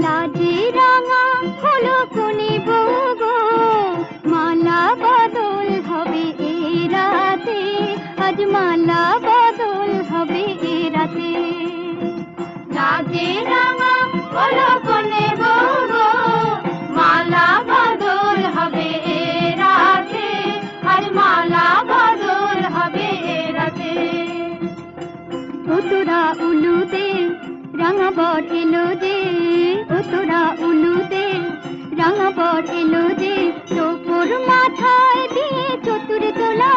লাজে রাঙা হলো কোনে বউ গো, মালা বদল হবে এ রাতে, আজ মালা বদল হবে এ রাতে। লাজে রাঙা হলো কোনে বউ গো, মালা বদল হবে এ রাতে, আজ মালা বদল হবে এ রাতে। ও তোরা উলুতে রাঙা বর এলো যে, ও তোরা উলুতে রাঙা বর এলো যে, তোর মাথায় দিয়ে চতুর তোলা